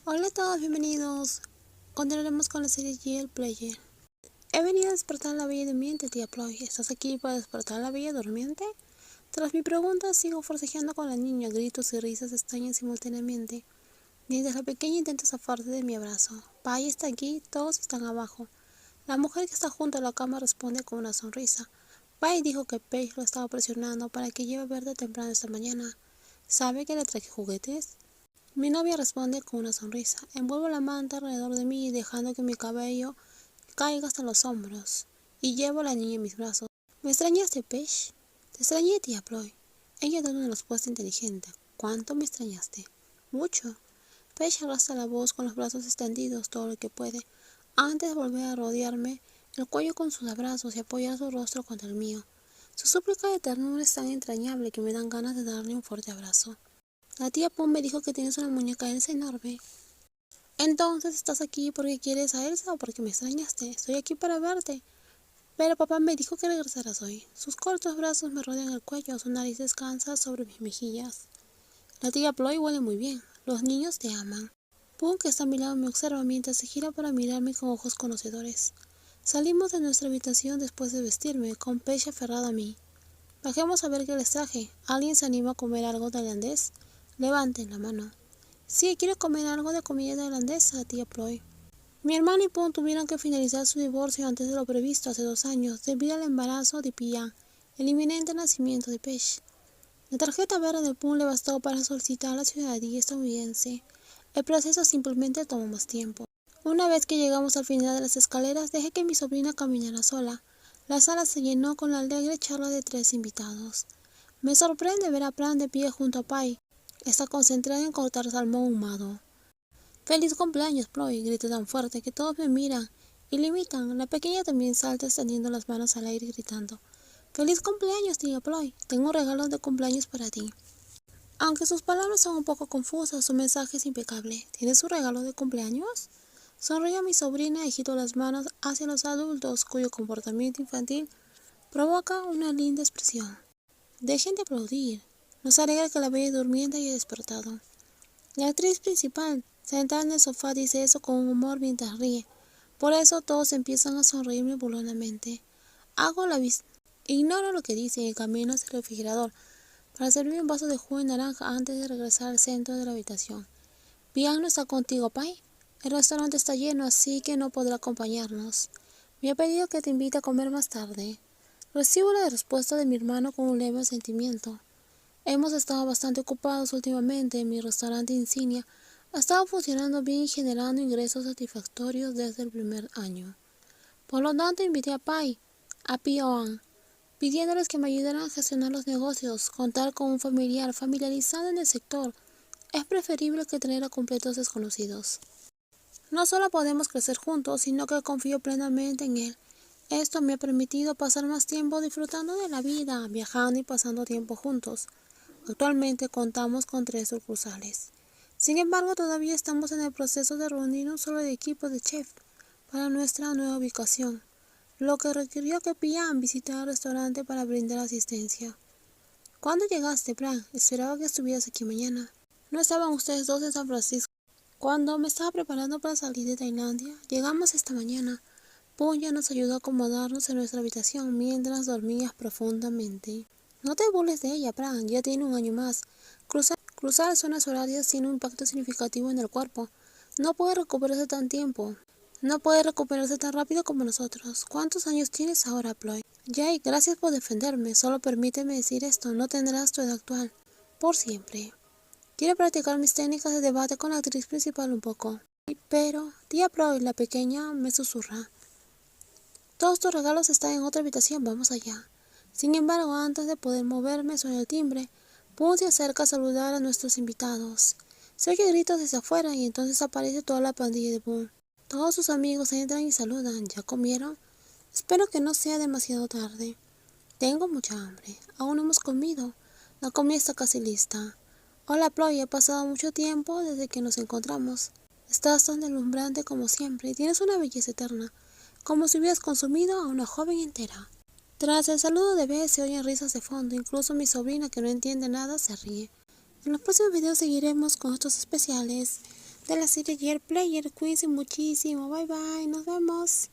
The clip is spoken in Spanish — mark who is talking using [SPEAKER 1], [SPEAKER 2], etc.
[SPEAKER 1] Hola a todos, bienvenidos. Continuaremos con la serie Jail Player. He venido a despertar a la bella durmiente, tía Ploy. ¿Estás aquí para despertar a la bella durmiente? Tras mi pregunta, sigo forcejeando con la niña, gritos y risas estallan simultáneamente, mientras la pequeña intenta zafarse de mi abrazo. Pai está aquí, todos están abajo. La mujer que está junto a la cama responde con una sonrisa. Pai dijo que Paige lo estaba presionando para que lleve verde temprano esta mañana. ¿Sabe que le traje juguetes? Mi novia responde con una sonrisa. Envuelvo la manta alrededor de mí, dejando que mi cabello caiga hasta los hombros, y llevo a la niña en mis brazos. ¿Me extrañaste, Paige? Te extrañé, tía Ploy. Ella da una respuesta inteligente. ¿Cuánto me extrañaste? Mucho. Paige arrastra la voz con los brazos extendidos todo lo que puede, antes de volver a rodearme el cuello con sus abrazos y apoyar su rostro contra el mío. Su súplica de ternura es tan entrañable que me dan ganas de darle un fuerte abrazo. La tía Pum me dijo que tienes una muñeca Elsa enorme. Entonces, ¿estás aquí porque quieres a Elsa o porque me extrañaste? Estoy aquí para verte. Pero papá me dijo que regresaras hoy. Sus cortos brazos me rodean el cuello, su nariz descansa sobre mis mejillas. La tía Ploy huele muy bien. Los niños te aman. Pum, que está a mi lado, me observa mientras se gira para mirarme con ojos conocedores. Salimos de nuestra habitación después de vestirme, con Paige aferrada a mí. Bajemos a ver qué les traje. ¿Alguien se anima a comer algo tailandés? Levanten la mano. Sí, quiero comer algo de comida tailandesa, tía Ploy. Mi hermano y Pum tuvieron que finalizar su divorcio antes de lo previsto hace 2 años, debido al embarazo de Pia, el inminente nacimiento de Paige. La tarjeta verde de Pum le bastó para solicitar la ciudadanía estadounidense. El proceso simplemente tomó más tiempo. Una vez que llegamos al final de las escaleras, dejé que mi sobrina caminara sola. La sala se llenó con la alegre charla de 3 invitados. Me sorprende ver a Pran de pie junto a Pai. Está concentrada en cortar salmón ahumado. ¡Feliz cumpleaños, Ploy! Grité tan fuerte que todos me miran y le imitan. La pequeña también salta extendiendo las manos al aire gritando. ¡Feliz cumpleaños, tía Ploy! Tengo un regalo de cumpleaños para ti. Aunque sus palabras son un poco confusas, su mensaje es impecable. ¿Tienes un regalo de cumpleaños? Sonrío a mi sobrina y agito las manos hacia los adultos cuyo comportamiento infantil provoca una linda expresión. Dejen de aplaudir. Nos alegra que la bella durmiente haya despertado. La actriz principal, sentada en el sofá, dice eso con un humor mientras ríe. Por eso todos empiezan a sonreírme burlonamente. Hago la vista. Ignoro lo que dice y camino hacia el refrigerador para servir un vaso de jugo de naranja antes de regresar al centro de la habitación. ¿Pian no está contigo, Pai? El restaurante está lleno, así que no podrá acompañarnos. Me ha pedido que te invite a comer más tarde. Recibo la respuesta de mi hermano con un leve sentimiento. Hemos estado bastante ocupados últimamente. Mi restaurante insignia ha estado funcionando bien y generando ingresos satisfactorios desde el primer año. Por lo tanto, invité a Pai, a Pioan, pidiéndoles que me ayudaran a gestionar los negocios. Contar con un familiar familiarizado en el sector es preferible que tener a completos desconocidos. No solo podemos crecer juntos, sino que confío plenamente en él. Esto me ha permitido pasar más tiempo disfrutando de la vida, viajando y pasando tiempo juntos. Actualmente contamos con 3 sucursales. Sin embargo, todavía estamos en el proceso de reunir un solo equipo de chef para nuestra nueva ubicación, lo que requirió que Pian visitara el restaurante para brindar asistencia. ¿Cuándo llegaste, Bran? Esperaba que estuvieras aquí mañana. ¿No estaban ustedes dos en San Francisco? Cuando me estaba preparando para salir de Tailandia, llegamos esta mañana. Pum ya nos ayudó a acomodarnos en nuestra habitación mientras dormías profundamente. No te burles de ella, Bran, ya tiene 1 año más. Cruzar zonas horarias tiene un impacto significativo en el cuerpo. No puede recuperarse tan tiempo. No puede recuperarse tan rápido como nosotros. ¿Cuántos años tienes ahora, Ploy? Jay, gracias por defenderme. Solo permíteme decir esto, no tendrás tu edad actual. Por siempre. Quiero practicar mis técnicas de debate con la actriz principal un poco. Pero, tía Ploy, la pequeña, me susurra. Todos tus regalos están en otra habitación, vamos allá. Sin embargo, antes de poder moverme, suena el timbre. Pum se acerca a saludar a nuestros invitados. Se oye gritos desde afuera y entonces aparece toda la pandilla de Pum. Todos sus amigos entran y saludan. ¿Ya comieron? Espero que no sea demasiado tarde. Tengo mucha hambre. Aún no hemos comido. La comida está casi lista. Hola, Ploy, ha pasado mucho tiempo desde que nos encontramos. Estás tan deslumbrante como siempre y tienes una belleza eterna, como si hubieras consumido a una joven entera. Tras el saludo de Beth se oyen risas de fondo, incluso mi sobrina, que no entiende nada, se ríe. En los próximos videos seguiremos con estos especiales. de la serie Year Player. Cuídense muchísimo. Bye bye. Nos vemos.